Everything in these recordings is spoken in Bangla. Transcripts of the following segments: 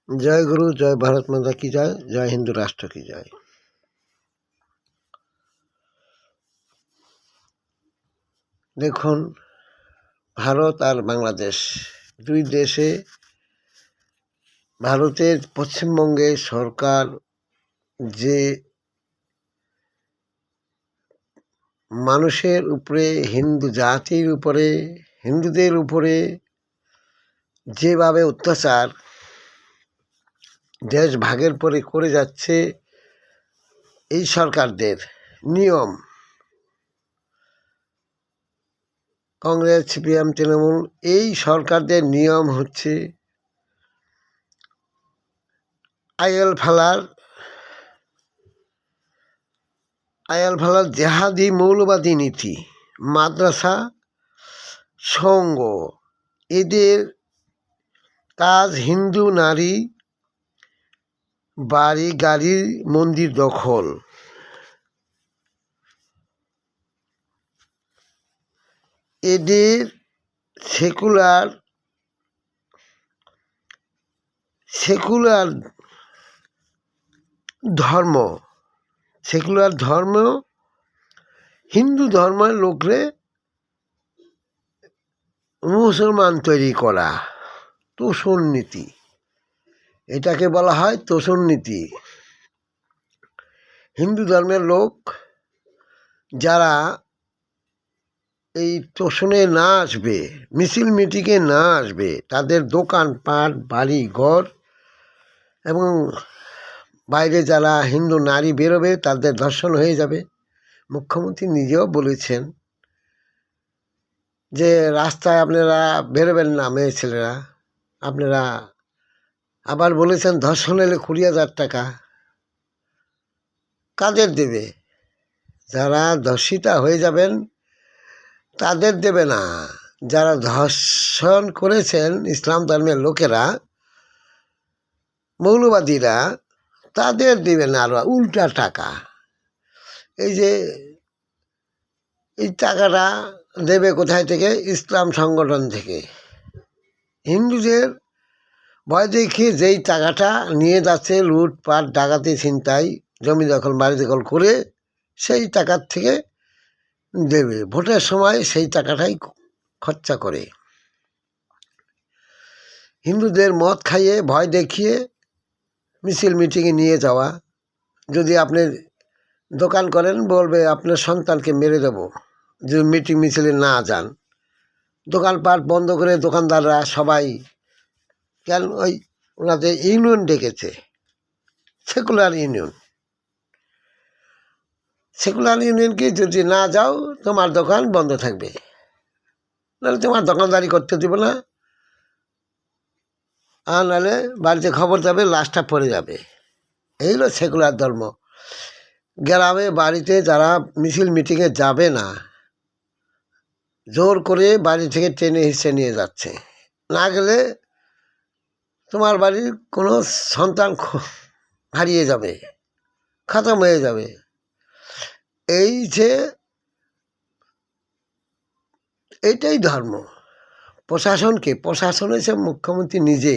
জয় গুরু, জয় ভারত মাতা কি জয়, জয় হিন্দু রাষ্ট্র কি জয়। দেখুন, ভারত আর বাংলাদেশ দুই দেশে ভারতের পশ্চিমবঙ্গে সরকার যে মানুষের উপরে, হিন্দু জাতির উপরে, হিন্দুদের উপরে যেভাবে অত্যাচার দেশ ভাগের পরে করে যাচ্ছে, এই সরকারদের নিয়ম, কংগ্রেস, সিপিএম, তৃণমূল, এই সরকারদের নিয়ম হচ্ছে আয়েল ফালার জেহাদি মৌলবাদী নীতি, মাদ্রাসা, সঙ্গ, এদের কাজ হিন্দু নারী, বাড়ি গাড়ি, মন্দির দখল। এদের সেকুলার ধর্ম হিন্দু ধর্মের লোকরে মুসলমান তৈরি করা, তোষণ নীতি, এটাকে বলা হয় তোষণ নীতি। হিন্দু ধর্মের লোক যারা এই তোষণে না আসবে, মিছিল মিটিংয়ে না আসবে, তাদের দোকানপাট, বাড়ি ঘর এবং বাইরে যারা হিন্দু নারী বেরোবে তাদের ধর্ষণ হয়ে যাবে। মুখ্যমন্ত্রী নিজেও বলেছেন যে রাস্তায় আপনারা বেরোবেন না মেয়ে ছেলেরা। আপনারা আবার বলেছেন ধর্ষণ এলে 20,000 টাকা কাদের দেবে? যারা ধর্ষিতা হয়ে যাবেন তাদের দেবে না, যারা ধর্ষণ করেছেন ইসলাম ধর্মের লোকেরা, মৌলবাদীরা, তাদের দেবে না আরো উল্টা টাকা। এই টাকাটা দেবে কোথায় থেকে? ইসলাম সংগঠন থেকে। হিন্দুদের ভয় দেখিয়ে যেই টাকাটা নিয়ে যাচ্ছে লুটপাট, ডাকাতি, ছিনতাই, জমি দখল, বাড়ি দখল করে সেই টাকার থেকে দেবে। ভোটের সময় সেই টাকাটাই খরচা করে হিন্দুদের মদ খাইয়ে ভয় দেখিয়ে মিছিল মিটিংয়ে নিয়ে যাওয়া। যদি আপনি দোকান করেন বলবে আপনার সন্তানকে মেরে দেবো যদি মিটিং মিছিলে না যান। দোকানপাট বন্ধ করে দোকানদাররা সবাই কেন ওই ওনাদের ইউনিয়ন ডেকেছে, সেকুলার ইউনিয়নকে যদি না যাও তোমার দোকান বন্ধ থাকবে, নাহলে তোমার দোকানদারি করতে দেবো না, আর নাহলে বাড়িতে খবর যাবে, লাশটা পড়ে যাবে। এই হলো সেকুলার ধর্ম। গ্রামে বাড়িতে যারা মিছিল মিটিংয়ে যাবে না, জোর করে বাড়ি থেকে টেনে হিসেবে নিয়ে যাচ্ছে। না গেলে তোমার বাড়ির কোনো সন্তান হারিয়ে যাবে, খতম হয়ে যাবে। এই যে এইটাই ধর্ম। প্রশাসন হচ্ছে মুখ্যমন্ত্রী নিজে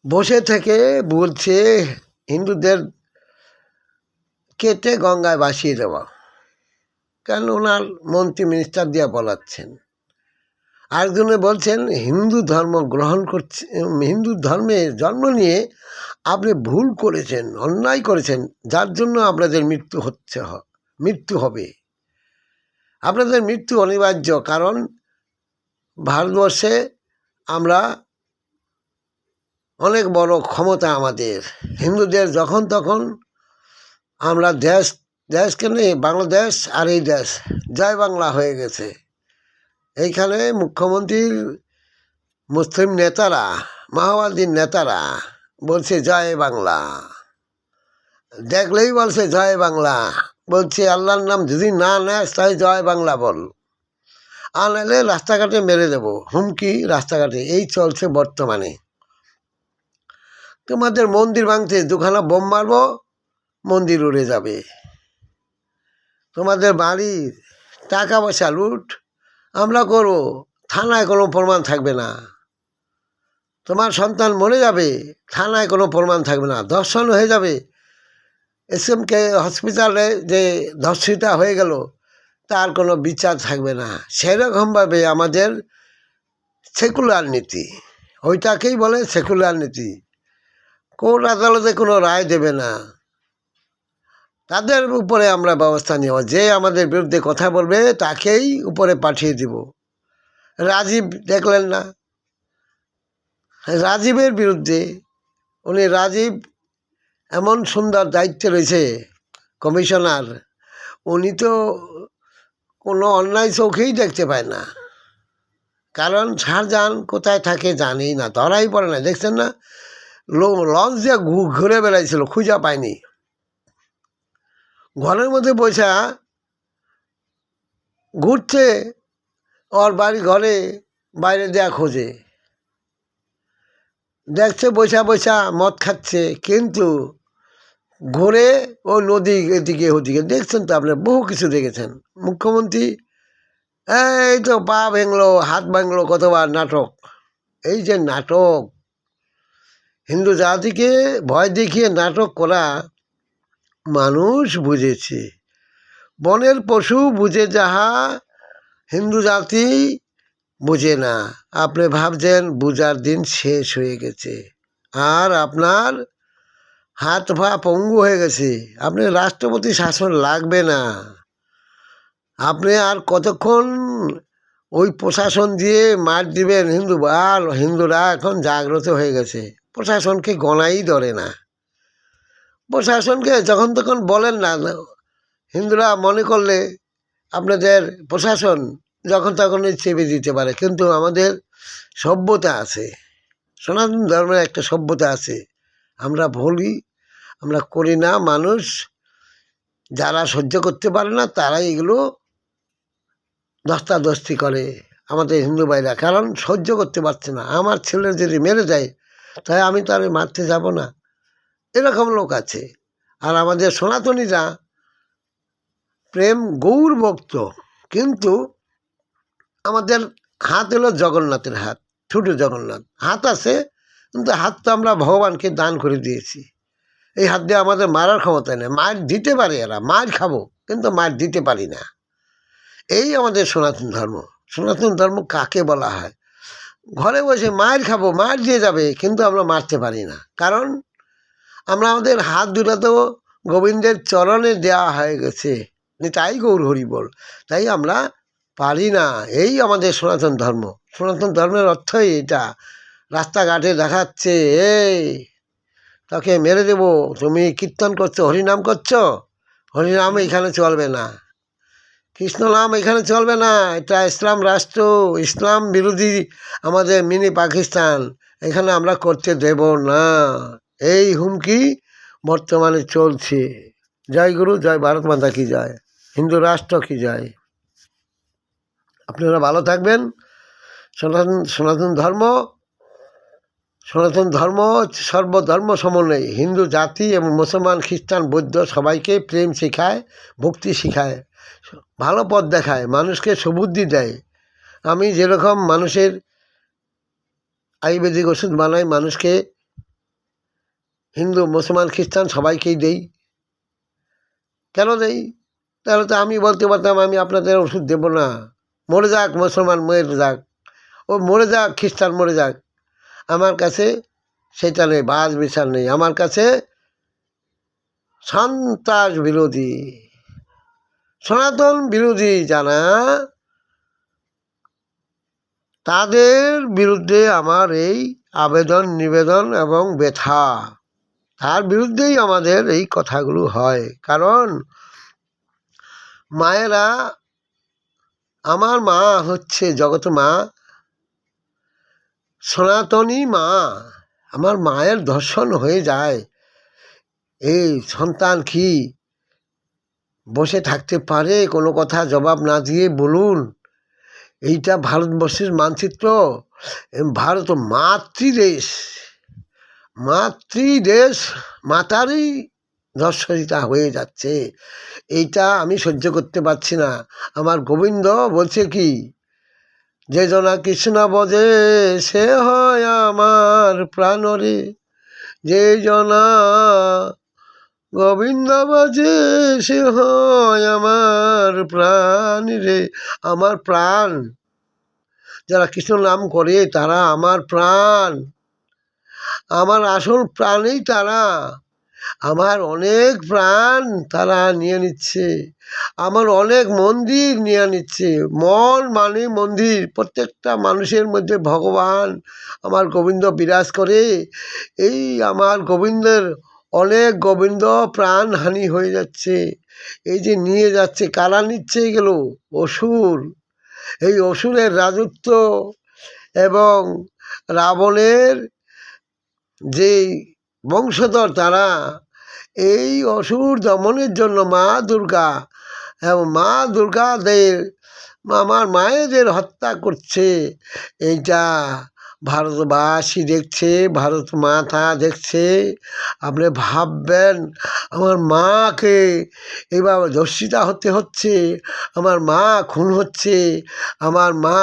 বসে থেকে বলছে হিন্দুদের কেটে গঙ্গায় ভাসিয়ে দেওয়া। কেন? ওনার মন্ত্রী মিনিস্টার দিয়ে বলাচ্ছেন। আরেকজনে বলছেন হিন্দু ধর্ম গ্রহণ করছে, হিন্দু ধর্মে জন্ম নিয়ে আপনি ভুল করেছেন, অন্যায় করেছেন, যার জন্য আপনাদের মৃত্যু হবে। আপনাদের মৃত্যু অনিবার্য, কারণ ভারতবর্ষে আমরা অনেক বড় ক্ষমতা আমাদের। হিন্দুদের যখন তখন আমরা দেশকে নিয়ে বাংলাদেশ আর এই দেশ জয় বাংলা হয়ে গেছে। এইখানে মুখ্যমন্ত্রীর মুসলিম নেতারা, মাওবাদীর নেতারা বলছে জয় বাংলা, দেখলেই বলছে জয় বাংলা, বলছে আল্লাহর নাম যদি না নেস তাই জয় বাংলা বল, আর নাহলে রাস্তাঘাটে মেরে দেবো, হুমকি রাস্তাঘাটে। এই চলছে বর্তমানে। তোমাদের মন্দির ভাঙতে 2খানা বোম মারবো, মন্দির উড়ে যাবে। তোমাদের বাড়ির টাকা পয়সা লুট আমরা করবো, থানায় কোনো প্রমাণ থাকবে না। তোমার সন্তান মরে যাবে, থানায় কোনো প্রমাণ থাকবে না, ধর্ষণ হয়ে যাবে, এসএমকে হসপিটালে যে ধর্ষিতা হয়ে গেল তার কোনো বিচার থাকবে না। সেরকমভাবে আমাদের সেকুলার নীতি, ওইটাকেই বলে সেকুলার নীতি। কোর্ট আদালতে কোনো রায় দেবে না, তাদের উপরে আমরা ব্যবস্থা নেব। যে আমাদের বিরুদ্ধে কথা বলবে তাকেই উপরে পাঠিয়ে দিব। রাজীব দেখলেন না, রাজীবের বিরুদ্ধে, রাজীব এমন সুন্দর দায়িত্বে রয়েছে কমিশনার, উনি তো কোনো অন্যায় চোখেই দেখতে পায় না। কারণ শাহজাহান কোথায় থাকে জানি না, ধরাই পড়ে না। দেখছেন না, লঞ্চ দিয়ে ঘুরে বেড়াইছিল, খুঁজা পায়নি। ঘরের মধ্যে বসা ঘুরছে, ওর বাড়ি ঘরে বাইরে দেয়া খোঁজে, দেখছে বসা বসা মদ খাচ্ছে, কিন্তু ঘুরে ও নদী এদিকে ওদিকে। দেখছেন তো আপনার, বহু কিছু দেখেছেন। মুখ্যমন্ত্রী এই তো পা ভেঙলো, হাত ভাঙলো, কতবার নাটক। এই যে নাটক, হিন্দু জাতিকে ভয় দেখিয়ে নাটক করা মানুষ বুঝেছে। বনের পশু বুঝে যাহা হিন্দু জাতি বুঝে না। আপনি ভাবছেন বুঝার দিন শেষ হয়ে গেছে, আর আপনার হাত পা পঙ্গু হয়ে গেছে, আপনি রাষ্ট্রপতি শাসন লাগবে না। আপনি আর কতক্ষণ ওই প্রশাসন দিয়ে মার দিবেন? হিন্দুরা এখন জাগ্রত হয়ে গেছে, প্রশাসনকে গণাই ধরে না। প্রশাসনকে যখন তখন বলেন না, হিন্দুরা মনে করলে আপনাদের প্রশাসন যখন তখনই চেপে দিতে পারে। কিন্তু আমাদের সভ্যতা আছে, সনাতন ধর্মের একটা সভ্যতা আছে। আমরা বলি, আমরা করি না। মানুষ যারা সহ্য করতে পারে না তারাই এগুলো দস্তাদস্তি করে, আমাদের হিন্দু ভাইরা। কারণ সহ্য করতে পারছে না, আমার ছেলে যদি মেরে যায় তাই আমি তার মারতে যাব না, এরকম লোক আছে। আর আমাদের সনাতনীরা প্রেম গৌর ভক্ত, কিন্তু আমাদের হাত হলো জগন্নাথের হাত, ছোট জগন্নাথ হাত আছে, কিন্তু হাত তো আমরা ভগবানকে দান করে দিয়েছি। এই হাত দিয়ে আমাদের মারার ক্ষমতা নেই। মার দিতে পারে এরা, মার খাবো, কিন্তু মার দিতে পারি না। এই আমাদের সনাতন ধর্ম। সনাতন ধর্ম কাকে বলা হয়? ঘরে বসে মার খাবো, মার দিয়ে যাবে, কিন্তু আমরা মারতে পারি না। কারণ আমরা, আমাদের হাত দুটা তো গোবিন্দের চরণে দেওয়া হয়ে গেছে, তাই গৌর হরি বল, তাই আমরা পারি না। এই আমাদের সনাতন ধর্ম। সনাতন ধর্মের অর্থই এটা। রাস্তাঘাটে দেখাচ্ছে, এই তাকে মেরে দেব, তুমি কীর্তন করছো, হরিনাম করছো, হরিনাম এখানে চলবে না, কৃষ্ণ নাম এখানে চলবে না, এটা ইসলাম রাষ্ট্র, ইসলাম বিরোধী আমাদের মিনি পাকিস্তান, এখানে আমরা করতে দেব না। এই হুমকি বর্তমানে চলছে। জয় গুরু, জয় ভারত মাতা কি জয়, হিন্দু রাষ্ট্র কি জয়। আপনারা ভালো থাকবেন। সনাতন ধর্ম সর্বধর্ম সমন্বয়। হিন্দু জাতি এবং মুসলমান, খ্রিস্টান, বৌদ্ধ সবাইকে প্রেম শেখায়, ভক্তি শেখায়, ভালো পথ দেখায়, মানুষকে সুবুদ্ধি দেয়। আমি যেরকম মানুষের আয়ুর্বেদিক ওষুধ বানাই, মানুষকে হিন্দু, মুসলমান, খ্রিস্টান সবাইকেই দেই। কেন দেই? তাহলে তো আমি বলতে পারতাম আমি আপনাদের ওষুধ দেব না, মরে যাক মুসলমান, মরে যাক, ও মরে যাক খ্রিস্টান, মরে যাক। আমার কাছে সেটা নেই, বাজ বিচার নেই। আমার কাছে সন্ত্রাস বিরোধী, সনাতন বিরোধী যারা, তাদের বিরুদ্ধে আমার এই আবেদন, নিবেদন এবং ব্যথা। তার বিরুদ্ধেই আমাদের এই কথাগুলো হয়। কারণ মায়েরা, আমার মা হচ্ছে জগৎ মা, সনাতনী মা। আমার মায়ের ধর্ষণ হয়ে যায়, এই সন্তান কি বসে থাকতে পারে? কোনো কথা জবাব না দিয়ে বলুন, এইটা ভারতবর্ষের মানচিত্র। ভারত মাতৃদেশ, মাতারই ধর্ষিতা হয়ে যাচ্ছে। এইটা আমি সহ্য করতে পারছি না। আমার গোবিন্দ বলছে কি, যে জনা কৃষ্ণ বজে সে হয় আমার প্রাণরে, যে জনা গোবিন্দ বাজে সে হয় আমার প্রাণ রে। আমার প্রাণ, যারা কৃষ্ণ নাম করে তারা আমার প্রাণ, আমার আসল প্রাণেই তারা। আমার অনেক প্রাণ তারা নিয়ে নিচ্ছে, আমার অনেক মন্দির নিয়ে নিচ্ছে। মন মানে মন্দির, প্রত্যেকটা মানুষের মধ্যে ভগবান আমার গোবিন্দ বিরাজ করে। এই আমার গোবিন্দের অনেক গোবিন্দ প্রাণহানি হয়ে যাচ্ছে। এই যে নিয়ে যাচ্ছে, কারা নিচ্ছে এগুলো? অসুর। এই অসুরের রাজত্ব এবং রাবণের যেই বংশধর তারা, এই অসুর দমনের জন্য মা দুর্গা এবং মা দুর্গাদের আমার মায়েদের হত্যা করছে। এইটা ভারতবাসী দেখছে, ভারত মাতা দেখছে। আপনি ভাববেন আমার মাকে এইভাবে ধর্ষিতা হতে হচ্ছে, আমার মা খুন হচ্ছে। আমার মা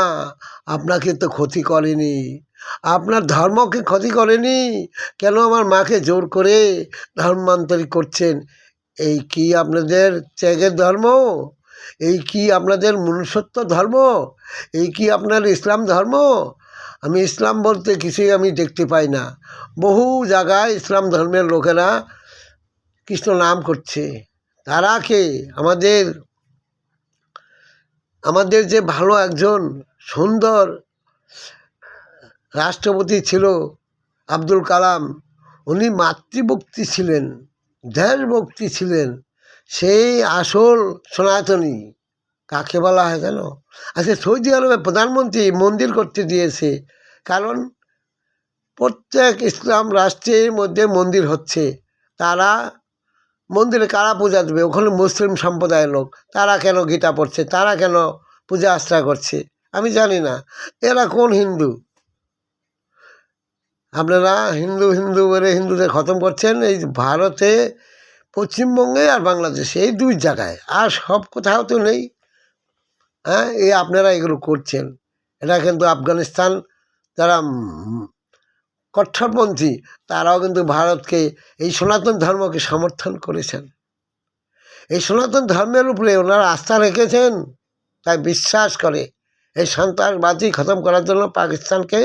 আপনাকে তো ক্ষতি করেনি, আপনার ধর্মকে ক্ষতি করেনি, কেন আমার মাকে জোর করে ধর্মান্তরিত করছেন? এই কি আপনাদের ত্যাগের ধর্ম? এই কি আপনাদের মনুষ্যত্ব ধর্ম? এই কি আপনার ইসলাম ধর্ম? আমি ইসলাম বলতে কিছুই আমি দেখতে পাই না। বহু জায়গায় ইসলাম ধর্মের লোকেরা কৃষ্ণ নাম করছে। তারা কে? আমাদের যে ভালো একজন সুন্দর রাষ্ট্রপতি ছিল আব্দুল কালাম, উনি মাতৃভক্তি ছিলেন, দেশভক্তি ছিলেন, সেই আসল সনাতনী। কাকে বলা হয় কেন? আচ্ছা, সৌদি আরবে প্রধানমন্ত্রী মন্দির করতে দিয়েছে, কারণ প্রত্যেক ইসলাম রাষ্ট্রের মধ্যে মন্দির হচ্ছে। তারা মন্দিরে কারা পূজা দেবে? ওখানে মুসলিম সম্প্রদায়ের লোক। তারা কেন গীতা পড়ছে? তারা কেন পূজা আশ্রা করছে? আমি জানি না। এরা কোন হিন্দু? আপনারা হিন্দু হিন্দু বলে হিন্দুদের খতম করছেন এই ভারতে, পশ্চিমবঙ্গে আর বাংলাদেশে, এই দুই জায়গায়, আর সব কোথাও তো নেই। হ্যাঁ, এই আপনারা এগুলো করছেন। এটা কিন্তু আফগানিস্তান যারা কট্টরপন্থী, তারাও কিন্তু ভারতকে, এই সনাতন ধর্মকে সমর্থন করেছেন। এই সনাতন ধর্মের উপরে ওনারা আস্থা রেখেছেন, তাই বিশ্বাস করে এই সন্ত্রাসবাদী খতম করার জন্য পাকিস্তানকে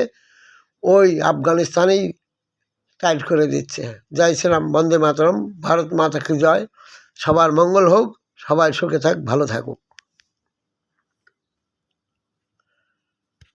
ওই আফগানিস্তানেই টাইট করে দিচ্ছে। জয় শ্রীরাম, বন্দে মাতরম, ভারত মাতা কি জয়। সবার মঙ্গল হোক, সবাই সুখে থাক, ভালো থাকুক।